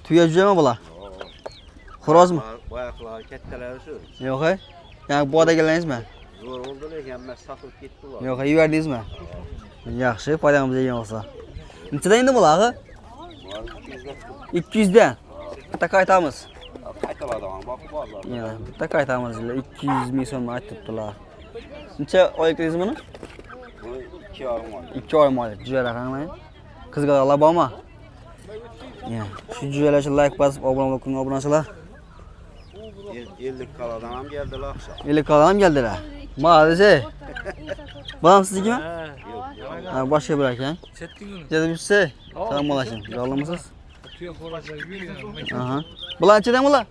Tuya cüce mi bula? Horoz mu? Bayaqlar kattalar shu. Yo'q ay. Yani bu odam geldinizmi? Zo'r oldu lekin men sotib ketdi ular. Yo'q ay, yuberdingizmi? Yaxshi, foydamizga yegan bo'lsa. Nechadan endi bularga? 200 dan. Bitta qaytamiz. Qaytalardan boqib borlar. Yana bitta qaytamiz. 200 ming so'm aytibdilar. Necha oylik dedingiz buni? Bu 2 oy. 2 oy oylik. Jujalar qanday? Qizg'alar bormi? Ya, shu jujalarga like bosib, obunachilar. 50 kaladan ham geldilar akşam. 50 kaladan ham geldilar. Maalesef. Balam siznikimi? Ha, boshqa bir ekan. Dedi bizse. Salom alaykum. Yollamisiz? Aha. Bular nechadan bular?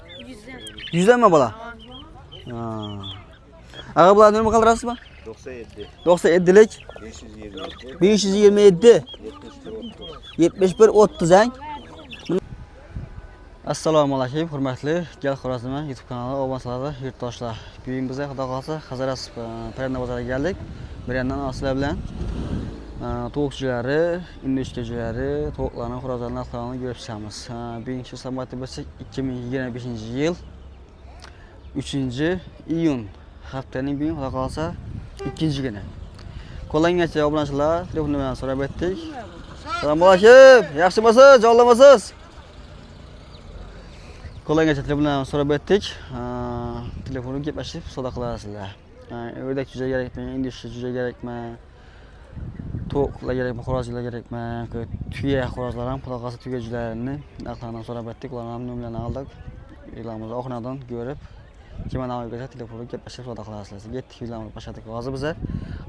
100 dan mi bular? Ha. Aga bular nima qildirasizmi? 97. 97lik 527. 527 71 30 ang. Assalomu alaykum, hurmatli Gal Xorazm YouTube kanali obunachilar, yurtdoshlar. Bugun biz Xudo xolasa Hazaras Paranda bozoriga keldik. Bir yandan aslar bilan tovuqchilari, indishkachilari, tovuqlarning xo'rozlarning narxlarini ko'rib chiqamiz. Birinchi sabati bo'lsak 2025-yil 3-iyun haftaning bugun Xudo xolasa 2-kuni. Qo'llangancha obunachilar telefon bilan so'rab etdik. Assalomu alaykum, yaxshimisiz, jonlimisiz? Qo'llangancha telefon bilan so'rab etdik. Telefonni gaplashib savdo qilasizlar. O'rdak juda kerakmi, indish juda kerakmi? To'qlar kerakmi, xo'rozlar kerakmi? Tuya xo'rozlar ham Xudo xolasa tuyajlarni narxlarini so'rab etdik. Ularning nomerlarini oldik. E'lonimizni oxiradan ko'rib, kimani olgacha telefonni gaplashib savdo qilasizlar. Ketdik, e'lonni boshladik. Hozir biz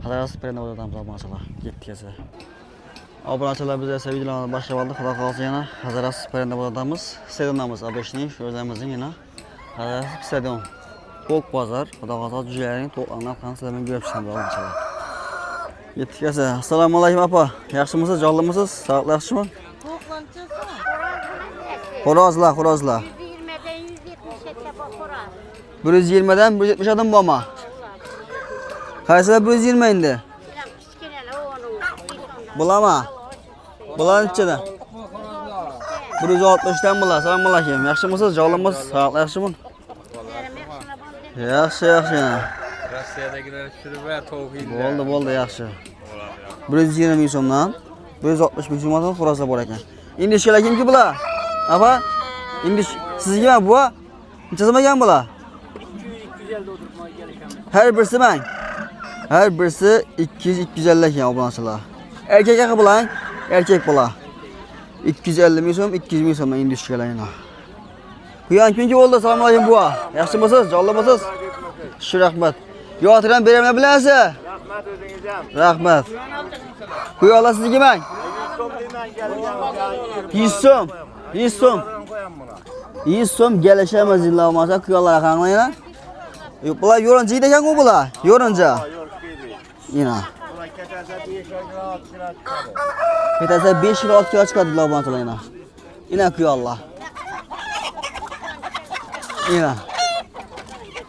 Hazaras Paranda bozorida obunachilar. Ketdik esa. Obunachilar biz esa videolarni boshlab oldik. Xudo xolasa yana Hazaras Paranda bozoridamiz. Stadionimiz Abeshning, shu o'zimizning yana Hazaras stadion. To'q bozor. Xudo xolasa jujalarning to'qlarni qanchalarni ko'rib chiqamiz obunachilar. Ketdik esa. Assalomu alaykum apa. Yaxshimisiz, jonlimisiz? Sog'lik yaxshimi? Xo'rozlar, xo'rozlar. 120 dan 170 adam bormi? Qaysilar 120 endi? Bulama. Bular nechadan? 160 dan bular. Assalomu alaykum. Yaxshimisiz? Jonimiz, sog'lik yaxshimi? Yaxshi, yaxshi. Rossiyadagilar tushirib tovuq yeydi. Bo'ldi, yaxshi. 120 ming so'mdan 160 ming so'mdan xo'rozlar bor ekan. Indishkalar kimki bular? Apa? Indish sizga bu? Necha so'm ekan bular? 250 o'tirmoq kerak. Her birisi men. Her birisi 200-250 ekan obunachilar. Erkek aka bular? Erkek bular. 250 ming so'm, 200 ming so'mdan indishkalar yana. Quyon kimki bo'ldi? Assalomu alaykum buva. Yaxshimisiz? Jonlimisiz? Shu rahmat. Yo'tiran beraman bilansiz? Rahmat o'zingiz ham. Rahmat. Quyonlar sizniki men? 100 so'm. 100 so'm. 100 so'm gelishamiz illa olmasa quyonlar qanqaylar? Bular yo'rinchi ekan-ku bular. Yo'rinchi. Yana. Ular ketasa 5 oyga 6 kilo chiqadi. Ketasa 5 kilo 6 kilo chiqadi obunachilar yana. Ina quyonlar. Ina.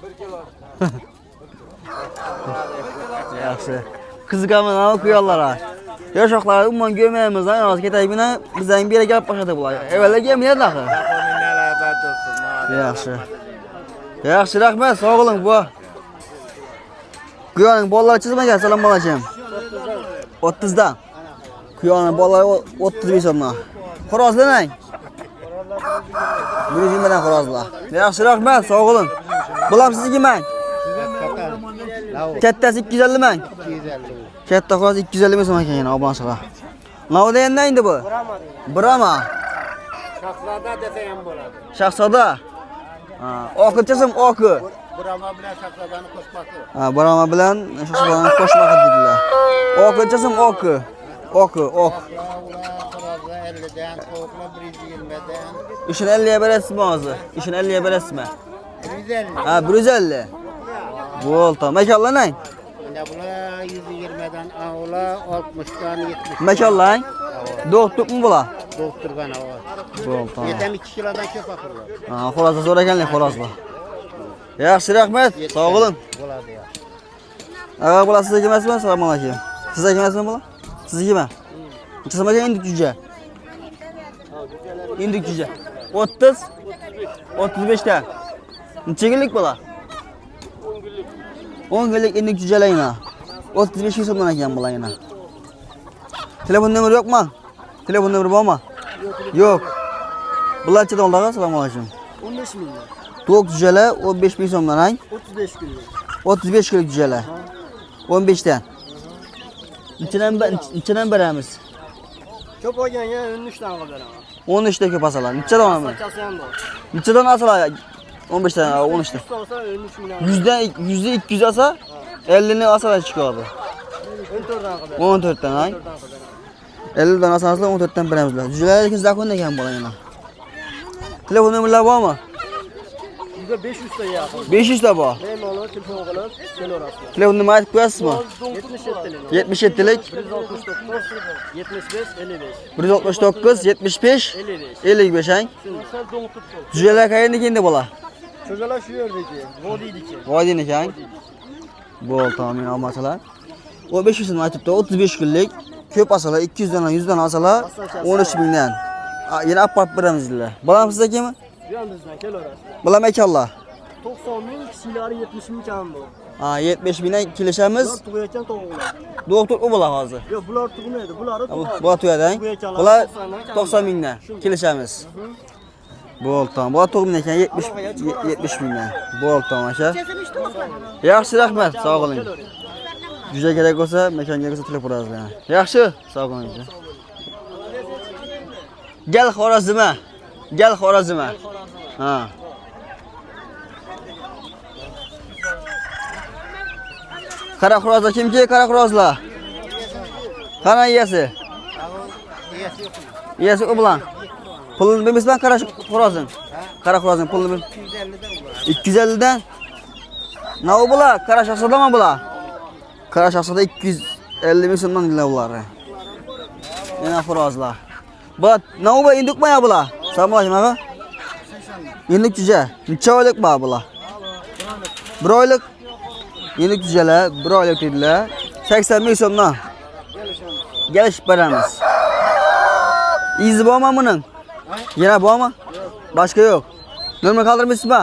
1 kilo. Yaxshi. Qiziqaman ana quyonlara. Yoshlar umuman görməyimiz lan, hozir ketayik bilan bizdan bir yere kelib başladı bular. Evvela gelməyədi axı. Yaxshi. Yaxshi, rahmat, sağ olun bu. Quyonning bolalari chizmagan, assalomu alaykum. 30 dan. Quyonning bolalari 30 ming so'mdan. Xo'rozlar nang? 120 dan xo'rozlar. Yaxshi, rahmat, sağ olun. Bular sizniki men? Kattasi 250 ming. 250. Katta xo'roz 250 ming so'm ekan yana obunachilar. Navda endi endi bu? Brama. Shahzoda desa ham bo'ladi. Shahzoda. Oqilchasam oqi. Brama bilan shahzodani qo'shmasi. Brama bilan shahzodani qo'shmasi dedilar. Oqilchasam oqi. Oq. Ular 50 dan, to'qlar 120 dan. İşin 50'ye berasizmi hozir? İşin 50'ye berasizmi? 150. 150. Bo'ldi, tamam. Mekanlar nang? Mana bular 120 dan, ular 60 dan 70. Mekanlar? Doktormi bular? Doktorgan avval. Bo'ldi, tamam. 72 kilodan ko'p axirlar. Xo'rozlar zo'r ekanlar, xo'rozlar. Yaxshi, rahmat. Sog' bo'ling. Bo'ladi ya. Bular sizniki emasmi? Assalomu alaykum. Sizniki emasmi bular? Sizniki mi? Necha so'm ekan indik juja? Indik juja. 30 35'te. Necha kunlik bola? 10 günlük. 10 kunlik indik cücelayına. 35 ming so'mdan ekan bola yana. Telefon nomeri yok mu? Telefon nomeri var mı? Yok. Bularcha doldag'a assalomu alaykum. 15 milyon. To'q cücele 15 ming so'mdan ang. 35 günlük. 35 kunlik cücele. 15'ten. İçinden beremiz. Çok olgan ya 13 tane kadar ama. 13'te köp asalar. Neçe dolar mı? Saçası da. Neçe dolar asalar? 15'ten, 13'te. Olsa 13 milyon. %200 asa 50'ni asalar çıkıyor abi. 14'den kadar. 14'ten ay. 50'den asalar 14'ten beremizler. Cücelerkin zakon ne gen bola yana. Telefon numarlar var mı? Bizde 500 da ya. 500 de var. Benim oğlu telefon oğlu gel orası. Telefon numarayı aytıp koyasız mı? 77 77'lik 169 75 55. 169 75 55. 55 ay. Cüceler kayında kendi bola. Çocuklar şu yerdeki. Vodiydi. Vadin ekan. Bol tamam almasalar. O 500 ni aytıptı 35 kunlik. Köp asalar 200 dan 100 dan asalar 13 mingdan. Yine apart beramiz dedilar. Balam sizdekimi? Yalnızdan gel orası. Balam ekanlar. 90 bin kişileri 70 bin can bu. 70 mingdan kelishamiz. Tugayacağım toğular. Doktor o bola hozir. Yok bular tugmaydi. Buları tugmaydi. Bular tuyadang. Bular 90 mingdan kelishamiz. Bol tamam. Bular tug'min ekan 70 mingdan. Bol tamam aka. Yaxshi rahmat, sog' bo'ling. Juda kerak bo'lsa, mekan kelsa tilab qo'yasiz. Yaxshi, sog' bo'ling. Gel Xorazm'a. Gel Xorazm'a. Ha. Qara Xorazlar kimki? Qara Xorazlar. Qana egasi? Egasi u bilan. Pulni bilmasman Qara Xorazm. Qara Xorazm pulni 250 dan. Na u bular? Qara Shahzodami bular? Qara Shahzoda 250 ming so'mdan dedilar ular. Yana Xorazlar. Bular navba indukmi ya bular? Assalomu alaykum aka. Induk juja. Necha oylik bor bular? 1 oylik. Induk jujalar 1 oylik dedilar. 80 ming so'mdan. Gelishib beramiz. İzi bormi buning? Yana bormi? Boshqa yo'q. Nomer qoldirmaysizmi?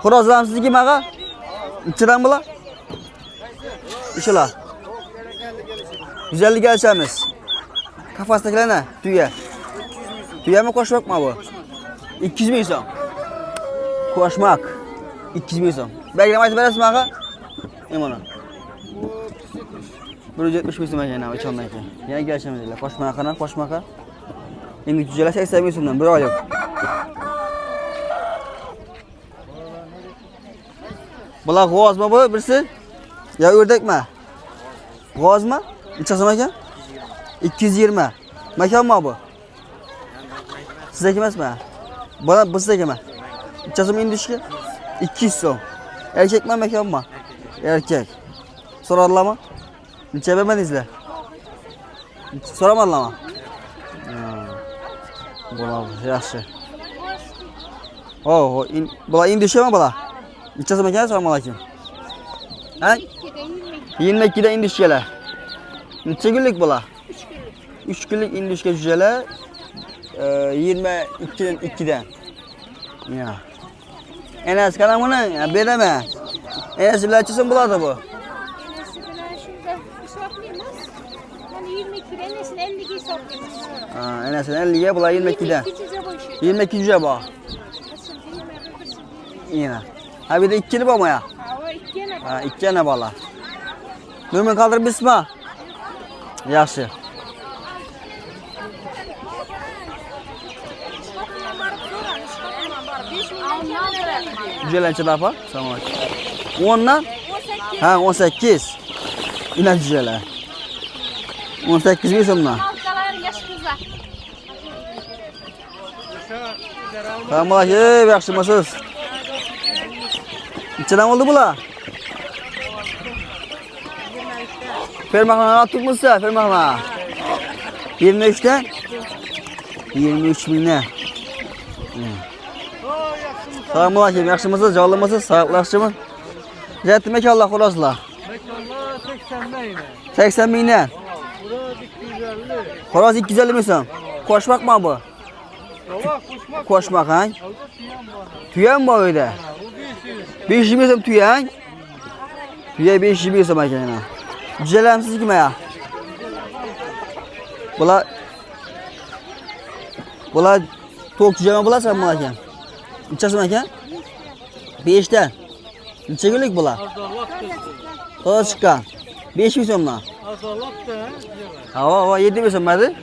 Xorazlarimiz siznikimi aka? Nechadan bular? İnşallah. 150 gelişemiz. Kafasdagilarni tuya. Tuyami qo'shmoqmi bu? 200 ming so'm. Qo'shmoq. 200 ming so'm. Belgilama aytib berasizmi aka? Mana. 170 ming so'm ekan ana o'chondan keyin. Yana gelishamiz dedilar. Qo'shmoqqa. Endi jujalar 80 ming so'mdan 1 oylik. Bular g'ozmi bu birisi? Ya o'rdakmi? G'ozmi? Necha so'm ekan? 220. Makonmi bu? Sizniki emasmi? Bana bizdekimi? Necha so'm indishki? 200 so'm. Erkakmi, makonmi? Erkak. So'radilarmi? Necha bermadingizlar? So'ramadilarmi? Bo'ladi, yaxshi. Bular indishmi bular? Necha so'm ekan? Assalomu alaykum. Ha? 22 da indishkalar. Necha kunlik bular? 3 kunlik indishka jujalar 22 dan. Ya. Enas kana buni beraman. Enas bilan necha so'm bo'ladi bu? Enas 50 ga bular 22 dan. 22 juja bor. Yana. Ha bir de 2 bormi ya? Ha, 2 yana bola. Nomer qoldirib bismi? Yaxshi. Jujalar necha apa? Assalomu alaykum. 10 dan? Ha, 18. Ina jujalar. 18 ming so'mdan. Assalomu alaykum, yaxshimisiz? Nechadan bo'ldi bular? Fermahman olibmisiz? Fermahman. 23 dan? 23 mingdan. Assalomu alaykum, yaxshimisiz? Jonlimisiz? Sog'liqlashimi? Jatmi ekanlar Xorazlar? 80 mingdan. Xoraz 250 ming so'm. Qo'shmoqmi bu? Koşmak ha? Tüyen mi öyle? 500 mi tüyen? Tüye 500 mi makine? Cücelemsiz kime ya? Bula tok cüceleme bularsan mı lakin? Neçesi makine? 5'ten. Neçe günlük bula? Toza çıkan. 5 mi so'mdan? Hava 7 mi so'madi?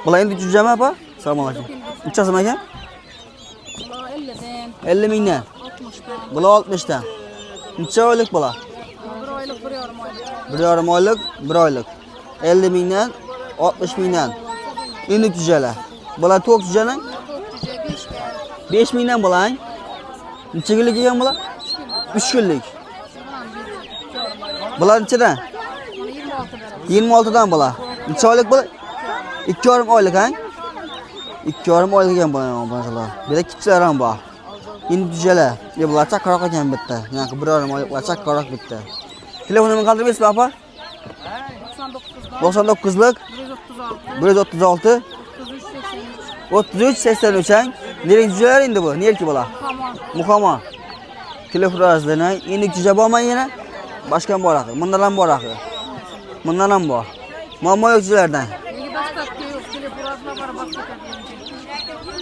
Bula endi cüceme apa? Assalomu alaykum. Neçesi makine? 50'den, 50 mingdan. 60'dan, Bula 60'dan. Neçe oylik bula? 1 oylik, 1 yarım oylik. 1,5 oylik, 1 oylik. 50 mingdan, 60 mingdan. Endi cüceler. Bula tok cücening? 5 mingdan bulang. Neçe günlük ekan bula? 3 günlük. Bula neçedan? 26'dan bula. Neçe oylik bula? 2,5 oylik ha? 2,5 oylik ekan bula maşallah. Bir de kichiklar ham bor. Endi cüceler. Bular chaqaloq ekan bitta. Yani 1,5 oyliklar chaqaloq bitta. Telefonimni qoldirmaysizmi apa? 99'lik 136 33 83 ang. Nering cüceler endi bu? Nerki bular? Mukamon. Telefon razlana. Endi cüce bormi yana? Boshqa bor axir. Bundan ham bor axir. Bundan ham bor. Muammo yo'q cücelerdan.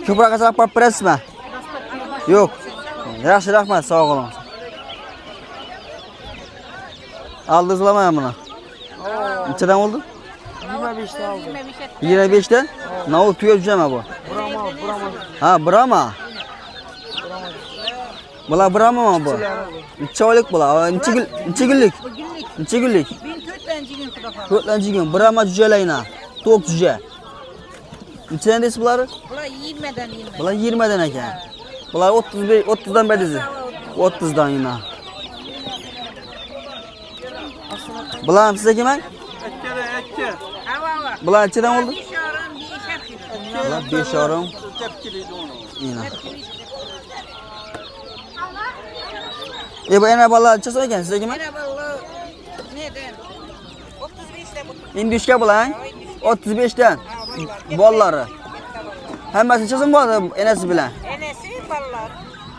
Ko'proq qasab olib berasizmi? Yo'q. Yaxshi, rahmat, sog' bo'ling. Aldingizmi buni? Nechadan oldu? 25'te aldım. 25'ten? Ne oldu? Tüye cüceme bu. Ha, Brahma. Bula Brahma mı bu? Neçe oylik bula? Neçe günlük? Neçe günlük? 4 gün. Brahma cücelayına. Tok cüce. Neçeden deysiz buları? Bula 20'den 20. Bula 20'den eken. Bular 30'dan bedizi. 30'dan yine. Bular size kimen? Ekke. Bular neçeden oldu? 5 yarım, 5 yarım. Bular 5 yarım. Tepkiliydi onu. Yine. Bu ene balığı neçesi eken size kimen? Merhabalar. Neden? 35'te bu. İndişke bulan 35'ten bolları. Hemmesi neçesi bu arada enesi bilen? Enesi ballar.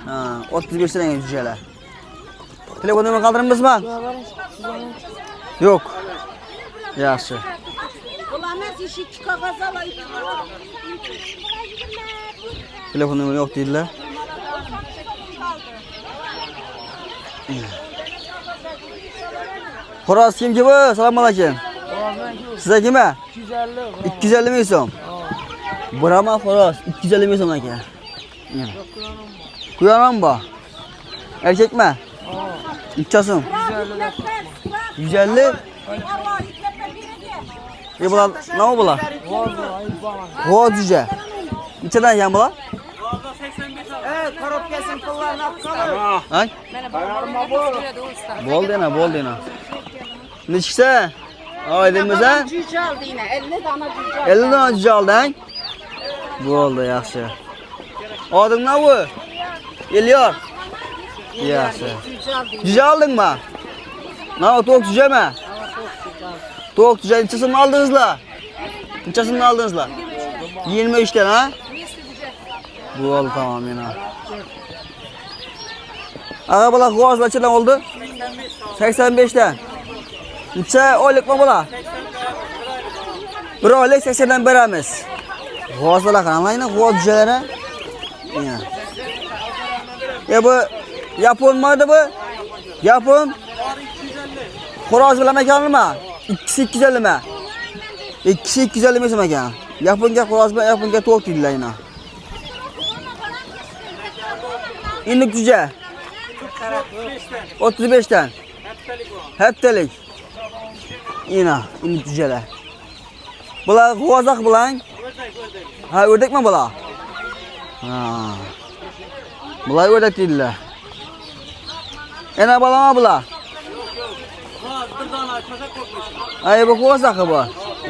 Ha, 35'ten cüceler. Telefonumu kaldırır mı? Yok. Yaxşı. Bulamaz işi çıkavaz alayım. Telefonum yok dediler. Xo'roz kim ki bu? Assalomu alaykum. Size kime? 250 mi so'm? Brahma xo'roz 250 mi so'm aka? Kuyanan bu. Erkek mi? Neçesi? 150. Bular ne bular? G'oz cüce. Neçeden yan bular? Korupkesin pullarını atsana. Ay? Bo'ldi ana. Neçse? Aydınmıza? Cüce aldı yine. 50 tane cüce aldı. 50 tane cüce aldın. Bo'ldi, yaxshi. Adın ne bu? Geliyor. Yaxshi. Cüce aldı. Cüce aldın mı? Ne o tok cüce mi? Tok cüce neçesini aldınızla? Neçesini aldınızla? 23'ten ha? Bu oldu tamam yine. Arabalar g'ozlar neçeden oldu? 85'ten. Neçe oylik mı bular? 1 oylik 80'den beramiz. G'ozlar qanaqayni g'oz cücelere? Ya bu Yapon mıydı bu? Yapon. Xo'roz bilan ekanmi? İkisi 250 mi? İkisi 250 mi ekan? Yaponga xo'roz bilan Yaponga to'q deydilar yine. İnlik cüce. 35'ten. Heptelik. Yine inlik cüceler. Bular g'ozaq bilan. Ha, ördek mi bular? Ha. Bular ördek deydilar. Ena balama bular. Ay bu g'ozaq bu.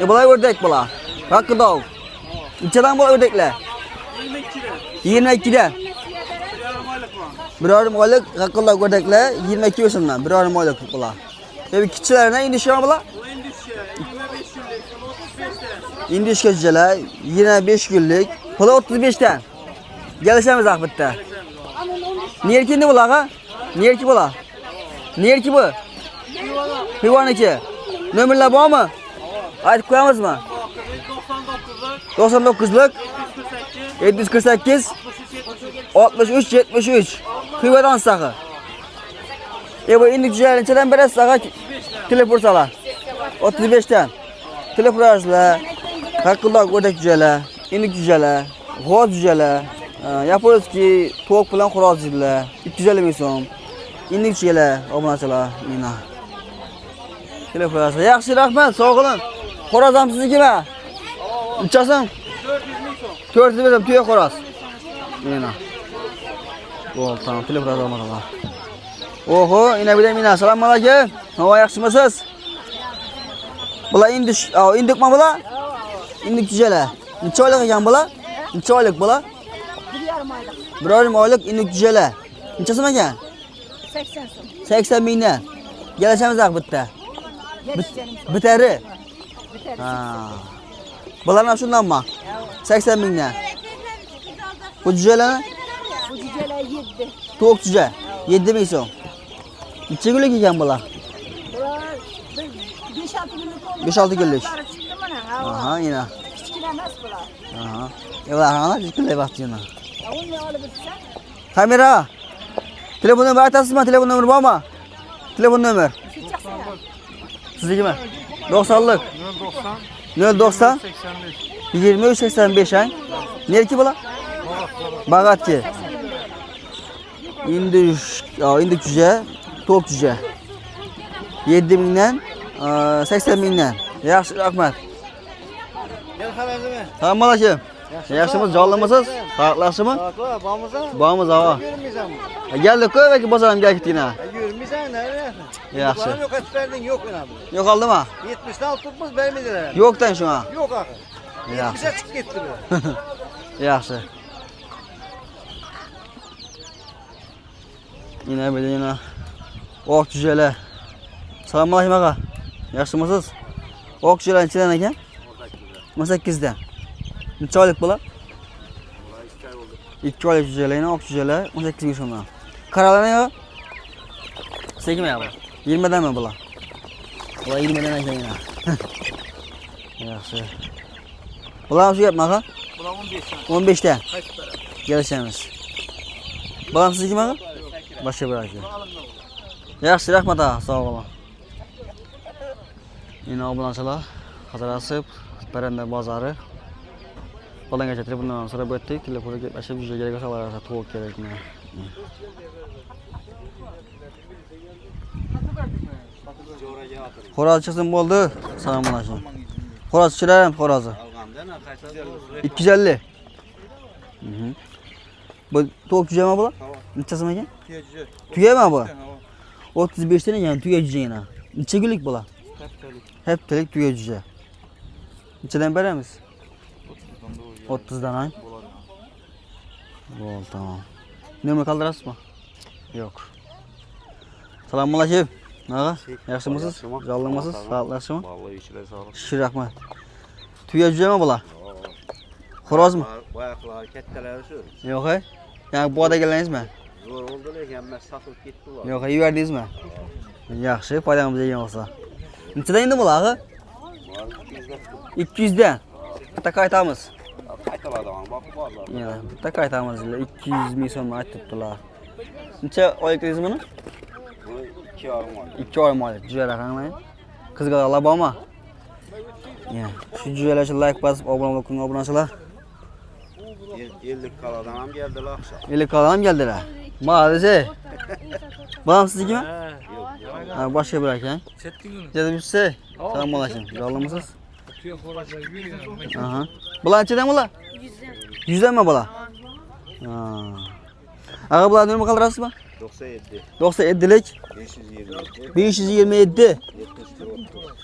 Bular ördek bular. Hakkıdav. Neçeden bu ördekler? 22'den. 1,5 oylik hakkıdav ördekler 22 yaşından. 1,5 oylik bular. Tabii kiçilerine indişiyor bular. İndişka cüceler 25 günlük. Pula 35'ten. Gelişemiz akbitte. Nereki ne bula ha? Nereki bula? Nereki bu? Hıyvan 2. Nömerler bu mu? Aytıp koyamız mı? 99'luk 748 63 73 Hıyvadan sakı. Bu indik cüceler içeden biraz sakı telefon sala. 35'ten. Telefon arasıla. Hakkıldak ödek cüceler. İndik cüceler. G'oz cüceler. Yapıyoruz ki to'q bilan xo'roz cüceler. 250 ming so'm. İndik cüceler. Obunachilar. Mina. Telefon arasıla. Yaxshi rahmat. Sog' olun. Xo'roz ham siznikimi? Nechasin? 400 ming so'm tuya xo'roz. Mina. Bo'ldi, tamam. Telefon arasıla. Oho, ina bilan mina. Assalomu alaykum. Havo yaxshimisiz? Bular indikmi bular? İndik cüceler. Necha oylik ekan bular? Necha oylik bular? 1,5 oylik indik cüceler. Necha so'm ekan? 80 so'm. 80 mingdan. Gelişemiz bitta. Bitari. Ha. Bular ham shundanmi? 80 mingdan. Bu cüceler? Bu cüceler 7. To'q cüce. 7 ming so'm. Necha kunlik ekan bular? Bular 5-6 günlük oldu. 5-6 günlük. Çıktı mana. Aha, yine. Kichkina emas bular. Aha. Ular ham jikkilay vaqtini. Uni olib o'tsa, Kamera. Telefon nomeri aytasizmi? Telefon nomeri bormi? Telefon nomer. shunchasi ham. Siznikimi? 90'lik. 090 23 85 ha. Nereki bular? Bag'atki. Indik cüce, to'q cüce. 7 mingdan 80 mingdan. Yaxshi, rahmat. Gel xabarimi? Tamam malakam. Yaxshimiz, jonlimisiz? Sog'liqlasizmi? Sağ bormisan? Bormiz, ava. Yürümeysenmi? Geldik koy belki bozaram gelgitgina. Yürümeysen nereye? Yaxshi. Yok etperdin yok önemli. Yok oldimi? 70'den tutmuş vermediler. Yo'qdan shunga. Yok akı. Yaxshi. 70'e çık gitti bu. Yaxshi. Yine böyle yine oq cüceler. Assalomu alaykum aqa. Yaxshimisiz? Oq cücelar nechadan ekan? 18dan. Necha oylik bular? 2 oylik cücelar, yine oq cücelar 18 ming so'mdan. Qaralar ya? Sekmi ya bu? 20dan mi bular? Bular 20dan ekan yine. Yaxshi. Bular shu gapmi aqa? Bular 15'ten. 15dan. Gelişemiz. Bular siznikimi aqa? Başka bir aka. Yaxshi, rahmat ağa, sağ olun. Yine obunachilar, hazırlasıp Paranda bozori. Qo'ldan keltirib bundan so'rab o'tdik. Telefonga gaplashib, juda kerak bo'lsa ularga to'g'ri kerakmi? Xo'roz chiqsin bo'ldi. Assalomu alaykum. Xo'roz chirar ham xo'rozi. 250. Bu to'q jama bular? Necha so'm ekan? Tugami bu? 35 dan ekan, tuya jujagina. Necha kunlik bular? Heptalik tuya juja. Nechadan beramiz? 30dan ay. Bo'ldi, tamam. Nima qoldirasizmi? Yo'q. Assalomu alaykum. Ağa, yaxshimisiz? Jonlimisiz? Sog'liqlasizmi? Vallahi işler sağlık. Shu rahmat. Tuya jujami bular? Xo'rozmi? Bu ayaklar ketteler şu. Yo'q, ay. Yani bu ada geldingizmi? Zor oldu lekin ben satılıp gitti var. Yo'q, yuberdingizmi? Yaxshi, foydamiz degan bo'lsa. Nechadan endi bular? 200dan. Bitta qaytamiz. Qaytaladı ama bak varlar. Yana, bitta qaytamiz. 200 ming so'm aytibdilar. Necha oylik dedingiz buni? Bu 2 yarım var. 2 oy oylik. Juyalar qanday? Qizg'alar bormi? Ya, shu juyalar uchun like bosib, obuna bo'ling, obunachilar. 50 kaladan ham geldiler akşam. 50 kalan geldiler. Maalesef. Babam siznikimi? Ha, başka bir aka. Dedim size. Assalomu alaykum. Jonlimisiz? Aha. Bular nechadan bular? 100dan mi bular? Ha. Ağa bular nima qildirasizmi? 97. 97lik 527. 527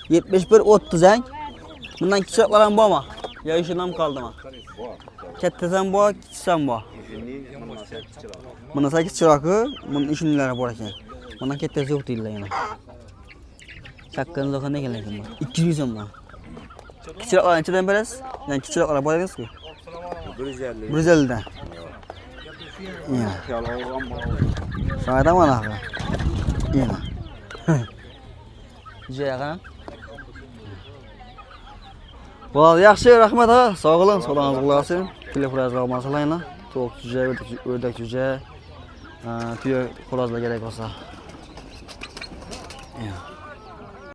71 30 ang. Bundan kichiklar ham bormi? Yo shundan qoldimi? Kattasan bor, kichiksan bor. Buni 8 chiroqi, buni ishunlari bor ekan. Bundan kattasi yo'q deydilar yana. Chaqqanlar qanday ekan lekin bu? 200 ming so'mdan. Kichikroqlarni nechadan berasiz? Yani kichikroqlar bor emas-ku. 150. 150 dan. Iya. Sana aytaman axir. Iya. Juda yaqin. Bo'ldi, yaxshi, rahmat ha. Sog' bo'ling, sog'lig'ingiz quloq olsin. Telefoningizga olmasalayna. To'q juja, o'rdak juja. Tuya xo'rozlar kerak bo'lsa. Iya.